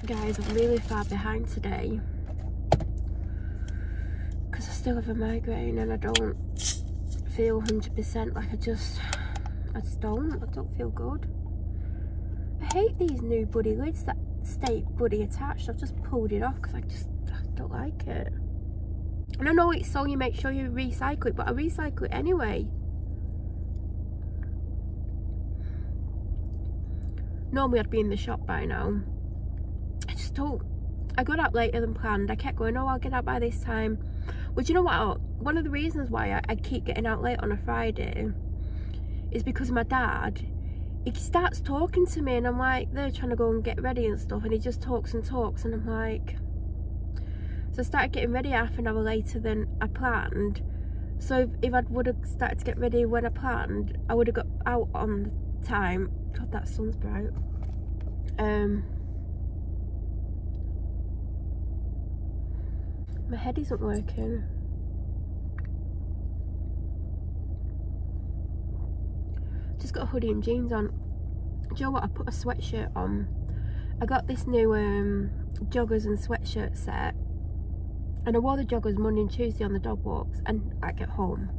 Guys, I'm really far behind today because I still have a migraine and I don't feel 100%. Like I just don't feel good. I hate these new buddy lids that stay buddy attached. I've just pulled it off because I don't like it. And I know it's so you make sure you recycle it, but I recycle it anyway. Normally I'd be in the shop by now. I just don't. I got out later than planned. I kept going, oh, I'll get out by this time. Well, do you know what? One of the reasons why I keep getting out late on a Friday is because my dad, he starts talking to me and I'm like, they're trying to go and get ready and stuff, and he just talks and talks, and I'm like, so I started getting ready half an hour later than I planned. So if I would have started to get ready when I planned, I would have got out on time. God, that sun's bright. My head isn't working. Just got a hoodie and jeans on. Do you know what? I put a sweatshirt on. I got this new joggers and sweatshirt set, and I wore the joggers Monday and Tuesday on the dog walks and like at home.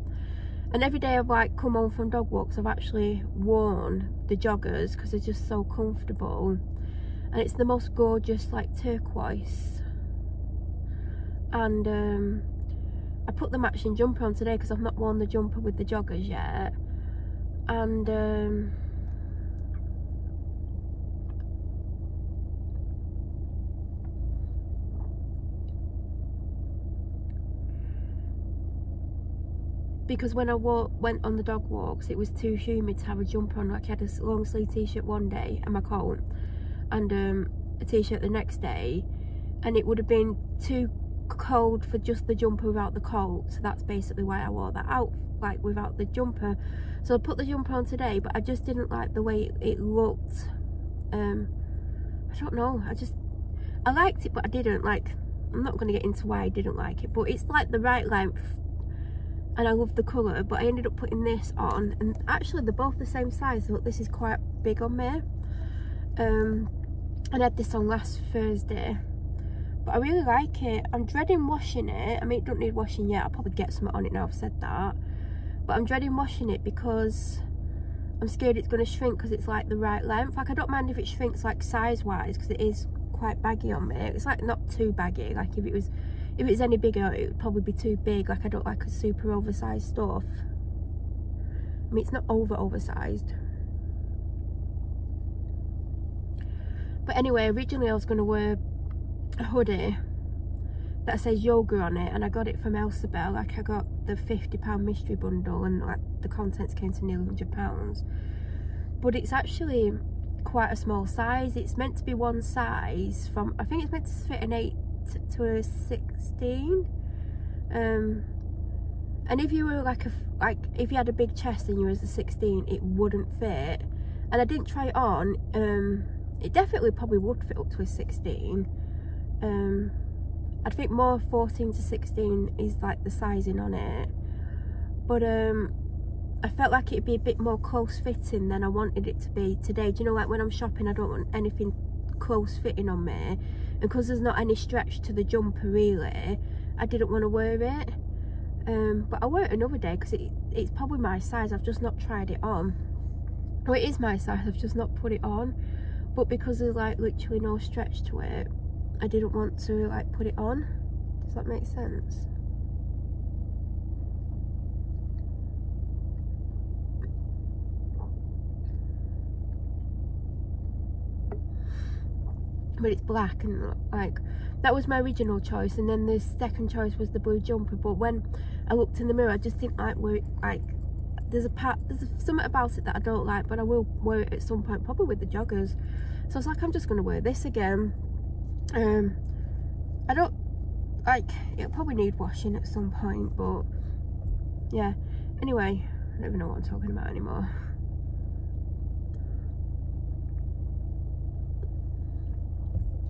And every day I've like come home from dog walks, I've actually worn the joggers because they're just so comfortable. And it's the most gorgeous like turquoise. And I put the matching jumper on today because I've not worn the jumper with the joggers yet. And because when I went on the dog walks, it was too humid to have a jumper on. Like I had a long sleeve t-shirt one day and my coat, and a t-shirt the next day, and it would have been too cold for just the jumper without the coat. So that's basically why I wore that out, like without the jumper. So I put the jumper on today, but I just didn't like the way it looked. I don't know, I liked it, but I didn't like. I'm not going to get into why I didn't like it, but it's like the right length and I love the colour. But I ended up putting this on, and actually they're both the same size, so this is quite big on me. And I had this on last Thursday, but I really like it. I'm dreading washing it. I mean, it don't need washing yet. I'll probably get something on it now I've said that, but I'm dreading washing it because I'm scared it's going to shrink because it's like the right length. Like I don't mind if it shrinks like size wise because it is quite baggy on me. It's like not too baggy. Like if it was any bigger, it would probably be too big. Like I don't like a super oversized stuff. I mean, it's not oversized. But anyway, originally I was going to wear a hoodie that says yoga on it, and I got it from Elsabel. Like I got the £50 mystery bundle, and like the contents came to nearly £100. But it's actually quite a small size. It's meant to be one size from, I think it's meant to fit an 8 to a 16. And if you were like if you had a big chest and you was a 16, it wouldn't fit. And I didn't try it on. It definitely probably would fit up to a 16. I think more 14 to 16 is like the sizing on it, but I felt like it'd be a bit more close fitting than I wanted it to be today. Do you know, like when I'm shopping, I don't want anything close fitting on me, and because there's not any stretch to the jumper really, I didn't want to wear it. But I'll wear it another day because it's probably my size. I've just not tried it on. Well, it is my size, I've just not put it on. But because there's like literally no stretch to it, I didn't want to like put it on. Does that make sense? But it's black, and like that was my original choice, and then the second choice was the blue jumper. But when I looked in the mirror, I just didn't like where it, like there's something about it that I don't like, but I will wear it at some point, probably with the joggers. So I was like, I'm just going to wear this again. I don't like, it'll probably need washing at some point, but yeah. Anyway, I don't even know what I'm talking about anymore.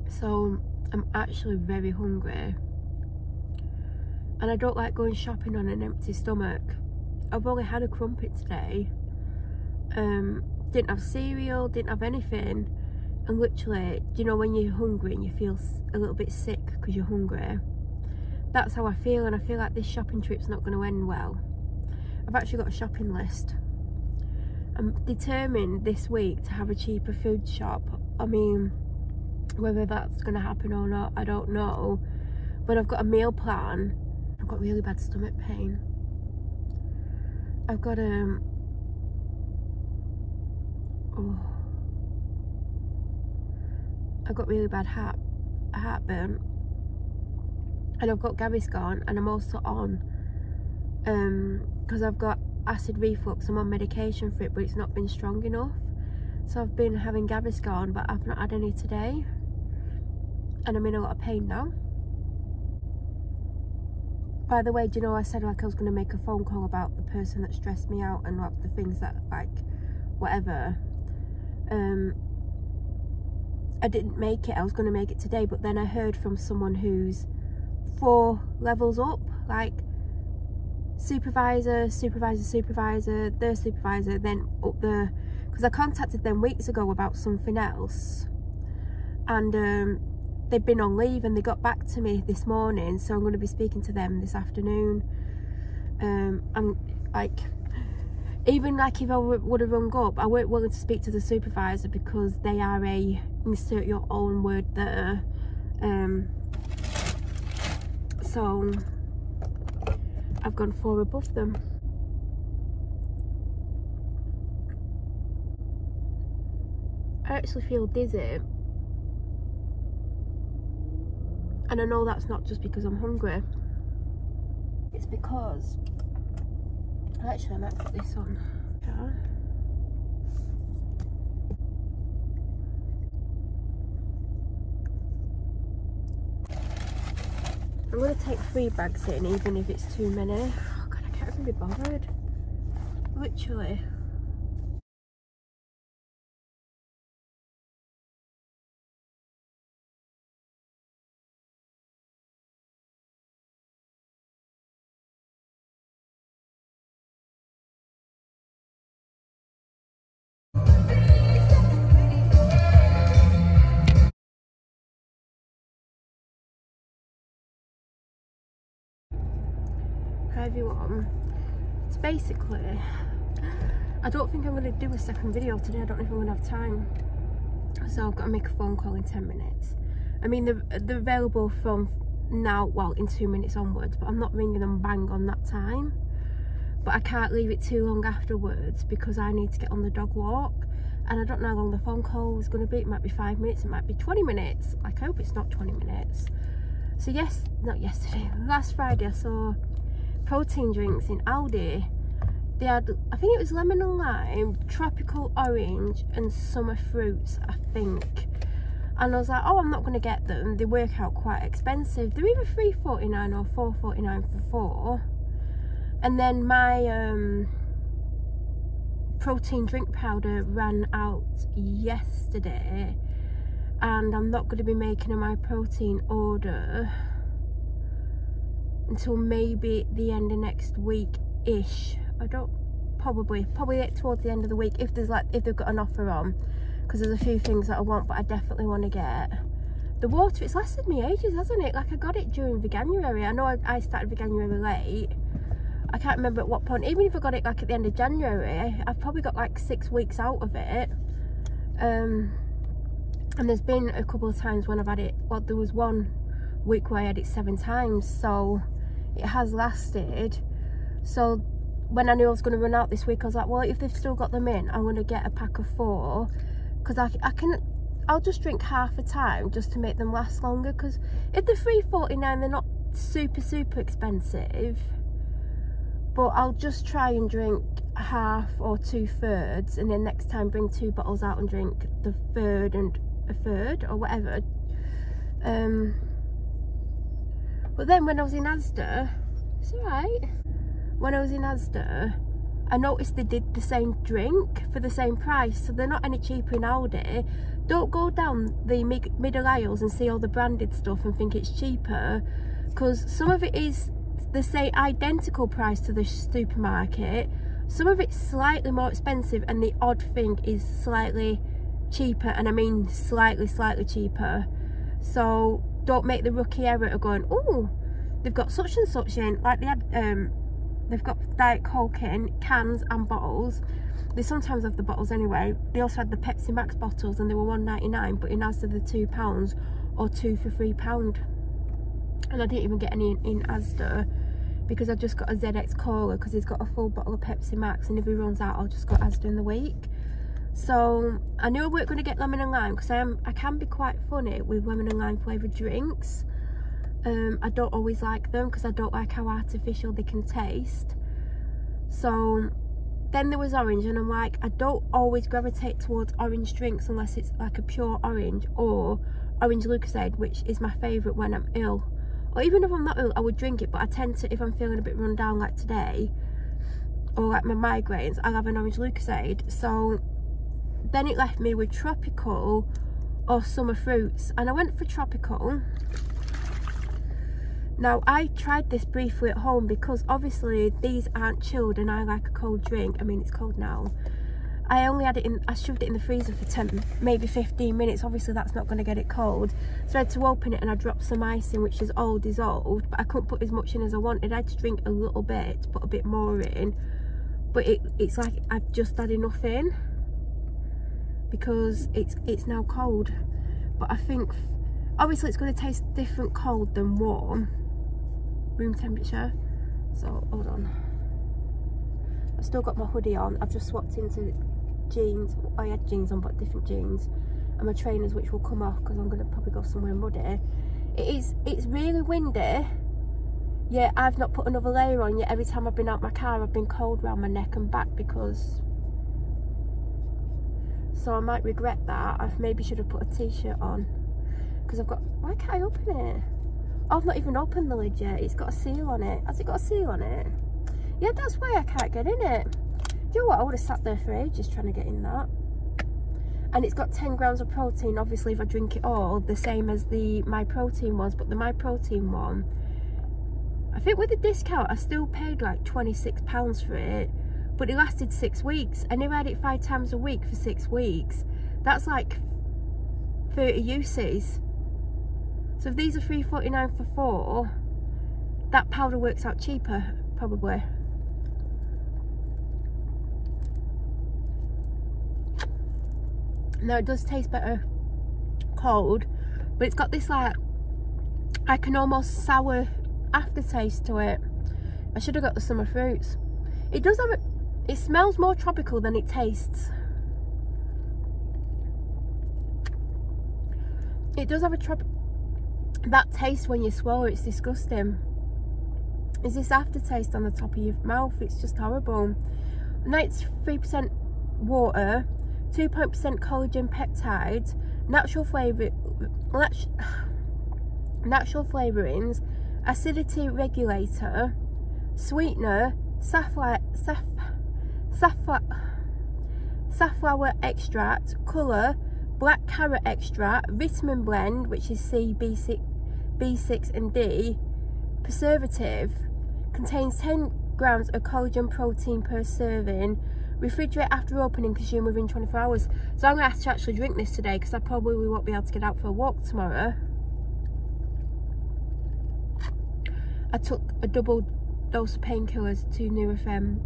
So I'm actually very hungry, and I don't like going shopping on an empty stomach. I've only had a crumpet today. Didn't have cereal, didn't have anything, And literally, you know when you're hungry and you feel a little bit sick because you're hungry? That's how I feel, and I feel like this shopping trip's not going to end well. I've actually got a shopping list. I'm determined this week to have a cheaper food shop. I mean, whether that's going to happen or not, I don't know. But I've got a meal plan. I've got really bad stomach pain. I've got I've got really bad heartburn, and I've got Gaviscon, and I'm also on because I've got acid reflux. I'm on medication for it, but it's not been strong enough, so I've been having Gaviscon, but I've not had any today, and I'm in a lot of pain now. By the way, do you know I said like I was going to make a phone call about the person that stressed me out and like the things that like whatever. I didn't make it. I was going to make it today, but then I heard from someone who's 4 levels up, like supervisor, their supervisor, then up the, because I contacted them weeks ago about something else, and they've been on leave, and they got back to me this morning, so I'm going to be speaking to them this afternoon. And like, even like if I would have rung up, I weren't willing to speak to the supervisor because they are a, insert your own word there. So I've gone 4 above them. I actually feel dizzy, and I know that's not just because I'm hungry. It's because actually I might put this on. Yeah. I'm going to take 3 bags in, even if it's too many. Oh god, I can't even be bothered. Literally. Hi everyone. So basically, I don't think I'm going to do a second video today. I don't know if I'm going to have time. So I've got to make a phone call in 10 minutes. I mean, they're available from now, well, in 2 minutes onwards, but I'm not ringing them bang on that time. But I can't leave it too long afterwards because I need to get on the dog walk. And I don't know how long the phone call is going to be. It might be 5 minutes, it might be 20 minutes. Like, I hope it's not 20 minutes. So last Friday I saw protein drinks in Aldi. They had, I think it was lemon and lime, tropical orange and summer fruits, I think. And I was like, oh, I'm not going to get them. They work out quite expensive. They're either $3.49 or $4.49 for 4. And then my protein drink powder ran out yesterday, and I'm not going to be making my protein order until maybe the end of next week-ish. I don't, probably towards the end of the week, if they've got an offer on, because there's a few things that I want, but I definitely want to get. The water, it's lasted me ages, hasn't it? Like, I got it during Veganuary. I know I started Veganuary late. I can't remember at what point. Even if I got it like at the end of January, I've probably got like 6 weeks out of it. And there's been a couple of times when I've had it, well, there was one week where I had it 7 times, so it has lasted. So when I knew I was going to run out this week, I was like, well, if they've still got them in, I'm going to get a pack of 4, because I'll just drink half a time just to make them last longer, because if they're $3.49, they're not super expensive, but I'll just try and drink half or 2/3, and then next time bring 2 bottles out and drink the third and a third or whatever. But then when I was in Asda, it's alright. When I was in Asda, I noticed they did the same drink for the same price, so they're not any cheaper in Aldi. Don't go down the middle aisles and see all the branded stuff and think it's cheaper, because some of it is the same identical price to the supermarket. Some of it's slightly more expensive, and the odd thing is slightly cheaper, and I mean slightly cheaper. So don't make the rookie error of going, oh, they've got such and such in, like they had they've got Diet Coke in cans and bottles. They sometimes have the bottles anyway. They also had the Pepsi Max bottles and they were £1.99, but in Asda they're £2 or 2 for £3. And I didn't even get any in Asda because I just got a ZX Cola because he's got a full bottle of Pepsi Max, and if he runs out I'll just go Asda in the week. So I knew I weren't going to get lemon and lime because I can be quite funny with lemon and lime flavoured drinks. I don't always like them because I don't like how artificial they can taste. So then there was orange, and I'm like, I don't always gravitate towards orange drinks unless it's like a pure orange or orange Lucozade, which is my favourite when I'm ill. Or even if I'm not ill, I would drink it, but I tend to, if I'm feeling a bit run down like today, or like my migraines, I'll have an orange Lucozade. So then it left me with tropical or summer fruits, and I went for tropical. Now I tried this briefly at home because obviously these aren't chilled and I like a cold drink. I mean, it's cold now. I only had it in, I shoved it in the freezer for 10, maybe 15 minutes. Obviously that's not going to get it cold. So I had to open it and I dropped some ice in, which is all dissolved, but I couldn't put as much in as I wanted. I had to drink a little bit, put a bit more in, but it's like I've just had enough in because it's now cold. But I think obviously it's going to taste different cold than warm, room temperature. So hold on, I've still got my hoodie on. I've just swapped into jeans. I had jeans on, but different jeans, and my trainers, which will come off because I'm going to probably go somewhere muddy. It's really windy. Yeah, I've not put another layer on yet. Every time I've been out my car I've been cold around my neck and back because, so I might regret that. I maybe should have put a t-shirt on because I've got, why can't I open it? Oh, I've not even opened the lid yet. It's got a seal on it. Has it got a seal on it? Yeah, that's why I can't get in it. Do you know what? I would have sat there for ages trying to get in that. And it's got 10 grams of protein. Obviously, if I drink it all, the same as the My Protein was. But the My Protein one, I think with the discount, I still paid like £26 for it. But it lasted 6 weeks. And if I had it 5 times a week for 6 weeks, that's like 30 uses. So if these are £3.49 for 4, that powder works out cheaper, probably. Now it does taste better cold, but it's got this like an almost sour aftertaste to it. I should have got the summer fruits. It does have it smells more tropical than it tastes. It does have that taste when you swallow. It's disgusting. Is this aftertaste on the top of your mouth? It's just horrible. 93% water, 2% collagen peptides, natural flavourings, acidity regulator, sweetener, safflower extract, colour, black carrot extract, vitamin blend, which is C, B6 and D, preservative, contains 10 grams of collagen protein per serving, refrigerate after opening, consume within 24 hours. So I'm going to have to actually drink this today because I probably won't be able to get out for a walk tomorrow. I took a double dose of painkillers, 2 Nurofen,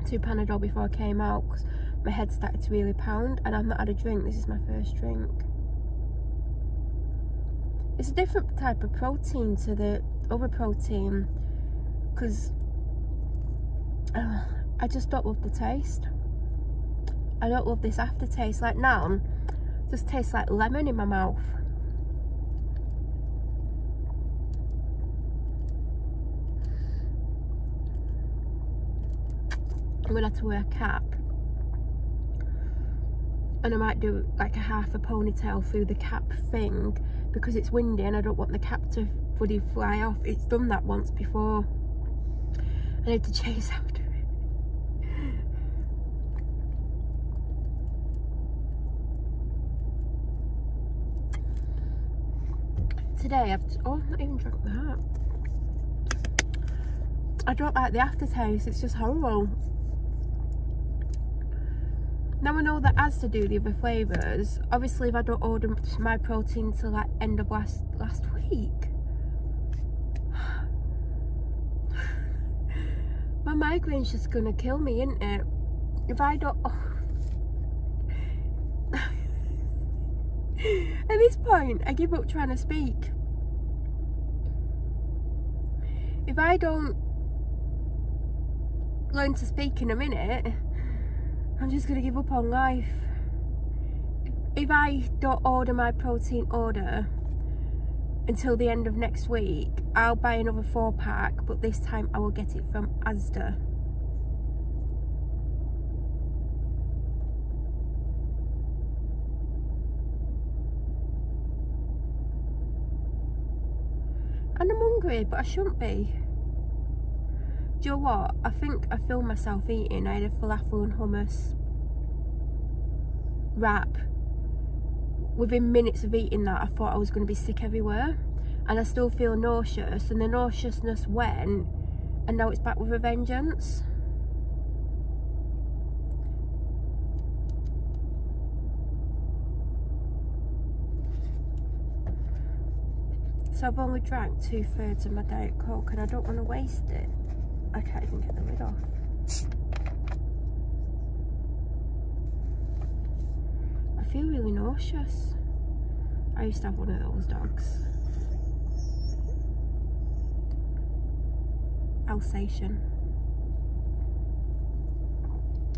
2 Panadol before I came out because my head started to really pound, and I've not had a drink. This is my first drink. It's a different type of protein to the other protein because I just don't love the taste. I don't love this aftertaste. Like now, it just tastes like lemon in my mouth. I'm gonna have to wear a cap, and I might do like a half a ponytail through the cap thing because it's windy and I don't want the cap to bloody fly off. It's done that once before. I need to chase after it. Today I've not even drunk that. I don't like the aftertaste. It's just horrible. Now I know that Asda do the other flavours. Obviously if I don't order my protein till like end of last week, my migraine's just gonna kill me, isn't it? If I don't... At this point, I give up trying to speak. If I don't learn to speak in a minute, I'm just gonna give up on life. If I don't order my protein order until the end of next week, I'll buy another 4-pack, but this time I will get it from Asda. And I'm hungry, but I shouldn't be. Do you know what? I think I filmed myself eating. I had a falafel and hummus wrap. Within minutes of eating that, I thought I was going to be sick everywhere. And I still feel nauseous. And the nauseousness went. And now it's back with a vengeance. So I've only drank 2/3 of my Diet Coke and I don't want to waste it. I can't even get the lid off. I feel really nauseous. I used to have one of those dogs. Alsatian.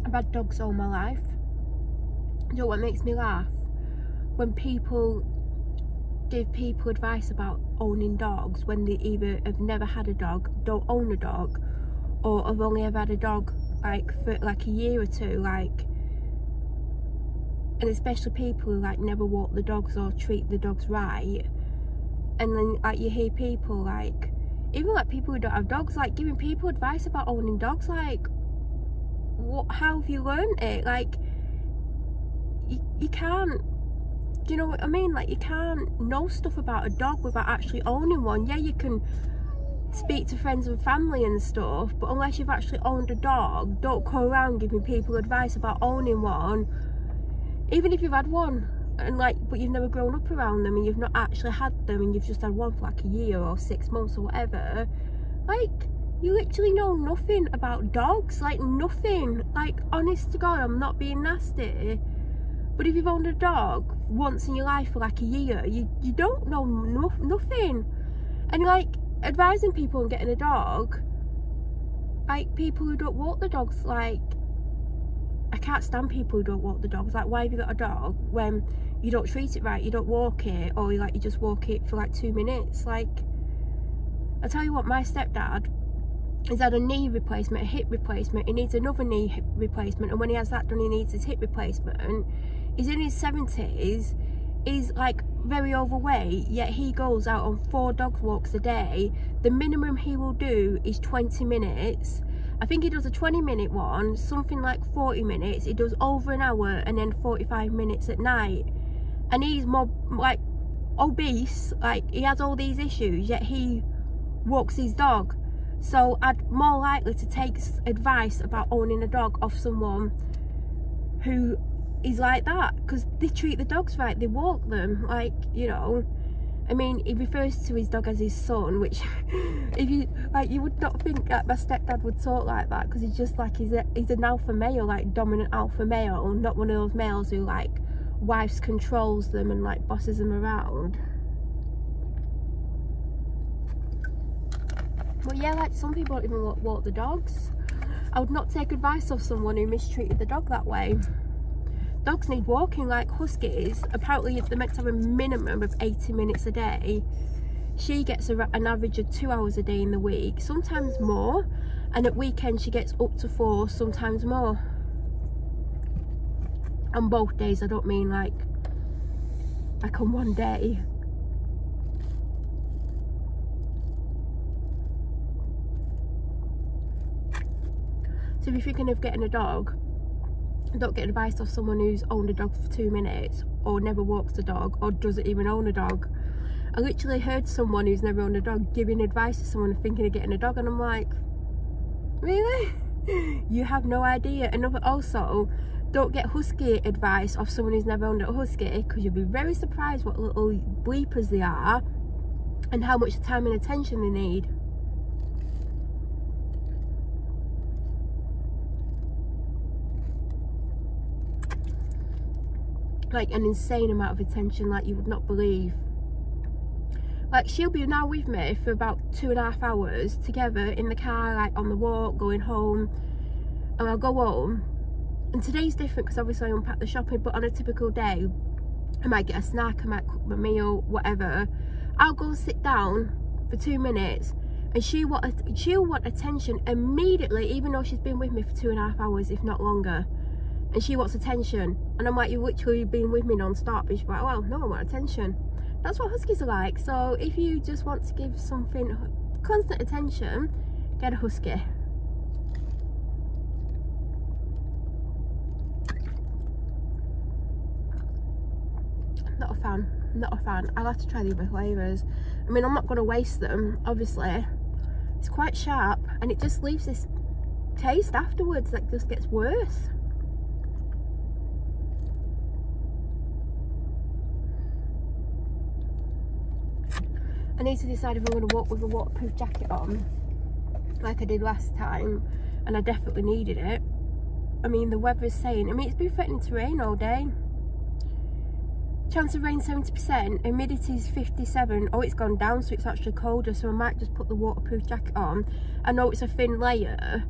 I've had dogs all my life. You know what makes me laugh? When people give people advice about owning dogs when they either have never had a dog, don't own a dog, or have only ever had a dog like for like a year or two, like, and especially people who like never walk the dogs or treat the dogs right. And then like you hear people like, even like people who don't have dogs, like giving people advice about owning dogs, like, what, how have you learned it? Like, you can't, do you know what I mean? Like, you can't know stuff about a dog without actually owning one. Yeah, you can speak to friends and family and stuff, but unless you've actually owned a dog, don't go around giving people advice about owning one, even if you've had one, and like, but you've never grown up around them and you've not actually had them and you've just had one for like a year or 6 months or whatever. Like, you literally know nothing about dogs, like nothing. Like, honest to God, I'm not being nasty, but if you've owned a dog once in your life for like a year, you don't know nothing. And like, advising people on getting a dog, like people who don't walk the dogs, like, I can't stand people who don't walk the dogs. Like, why have you got a dog when you don't treat it right, you don't walk it, or you just walk it for like 2 minutes? Like, I tell you what, my stepdad has had a knee replacement, a hip replacement, he needs another knee replacement, and when he has that done he needs his hip replacement. He's in his 70s, he's like very overweight, yet he goes out on 4 dog walks a day. The minimum he will do is 20 minutes. I think he does a 20-minute one, something like 40 minutes. He does over an hour and then 45 minutes at night. And he's more like obese, like he has all these issues, yet he walks his dog. So I'd more likely to take advice about owning a dog off someone who is like that, because they treat the dogs right, they walk them, like, you know. I mean, he refers to his dog as his son, which if you like, you would not think that my stepdad would talk like that, because he's just like, he's an alpha male, like dominant alpha male, not one of those males who like wives controls them and like bosses them around. But yeah, like, some people don't even walk the dogs. I would not take advice of someone who mistreated the dog that way. Dogs need walking, like huskies. Apparently they're meant to have a minimum of 80 minutes a day. She gets an average of 2 hours a day in the week, sometimes more, and at weekends she gets up to 4, sometimes more. On both days, I don't mean like on one day. So if you're thinking of getting a dog, don't get advice off someone who's owned a dog for 2 minutes, or never walks a dog, or doesn't even own a dog. I literally heard someone who's never owned a dog giving advice to someone thinking of getting a dog, and I'm like, really? You have no idea. And also, don't get husky advice off someone who's never owned a husky, because you'll be very surprised what little bleepers they are and how much time and attention they need. Like an insane amount of attention, like you would not believe. Like, she'll be now with me for about 2.5 hours together in the car, like on the walk, going home, and I'll go home. And today's different because obviously I unpack the shopping, but on a typical day I might get a snack, I might cook my meal, whatever. I'll go sit down for 2 minutes and she'll want attention immediately, even though she's been with me for 2.5 hours, if not longer. And she wants attention, and I'm like, you've literally been with me non-stop. And she's like, well, no, I want attention. That's what huskies are like. So if you just want to give something constant attention, get a husky. Not a fan, not a fan. I'll have to try the other flavours. I mean, I'm not going to waste them, obviously. It's quite sharp and it just leaves this taste afterwards that just gets worse. I need to decide if I'm going to walk with a waterproof jacket on, like I did last time, and I definitely needed it. I mean, the weather's saying, I mean, it's been threatening to rain all day. Chance of rain 70%, humidity is 57. Oh, it's gone down, so it's actually colder, so I might just put the waterproof jacket on. I know it's a thin layer,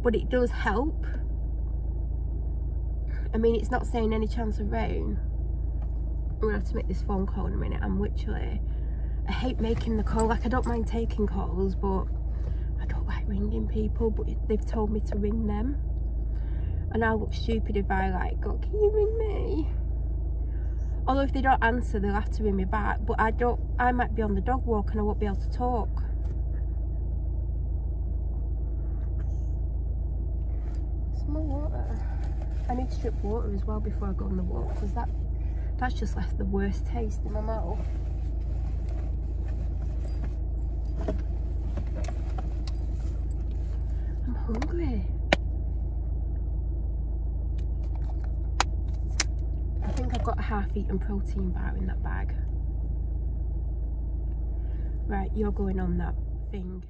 but it does help. I mean, it's not saying any chance of rain. I'm going to have to make this phone call in a minute. I hate making the call. Like, I don't mind taking calls, but I don't like ringing people, but they've told me to ring them. And I'll look stupid if I like go, can you ring me? Although if they don't answer, they'll have to ring me back. But I might be on the dog walk and I won't be able to talk. Some more water. I need to drip water as well before I go on the walk, because that's just left the worst taste in my mouth. I'm hungry. I think I've got a half-eaten protein bar in that bag. Right, you're going on that thing.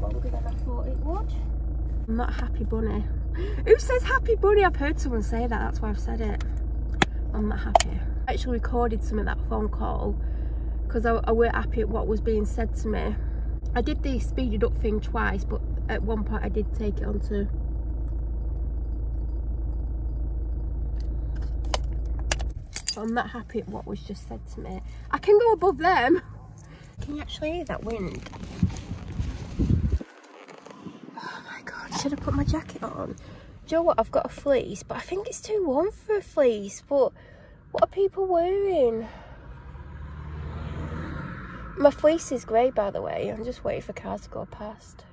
Longer than I thought it would. I'm not a happy bunny. Who says happy bunny? I've heard someone say that, that's why I've said it. I'm not happy. I actually recorded some of that phone call because I weren't happy at what was being said to me. I did the speeded up thing twice, but at one point I did take it onto. I'm not happy at what was just said to me. I can go above them. Can you actually hear that wind? Oh my god, should I put my jacket on? Do you know what? I've got a fleece, but I think it's too warm for a fleece. But what are people wearing? My fleece is grey, by the way. I'm just waiting for cars to go past.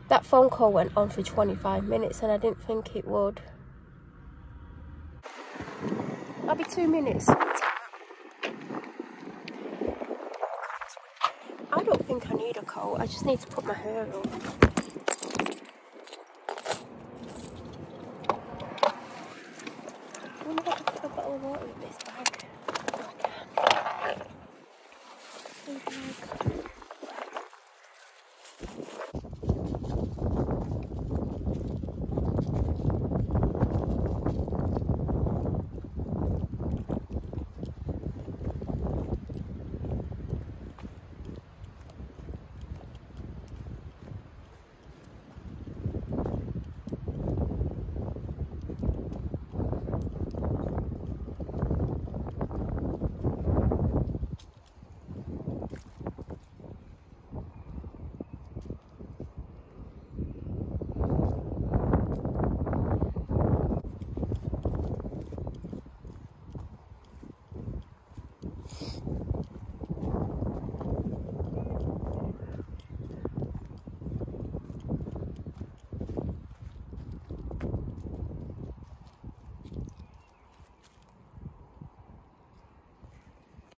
That phone call went on for 25 minutes and I didn't think it would. I'll be 2 minutes. I don't think I need a coat. I just need to put my hair up. I wonder if I can put a bottle of water in this bag. Oh, I can.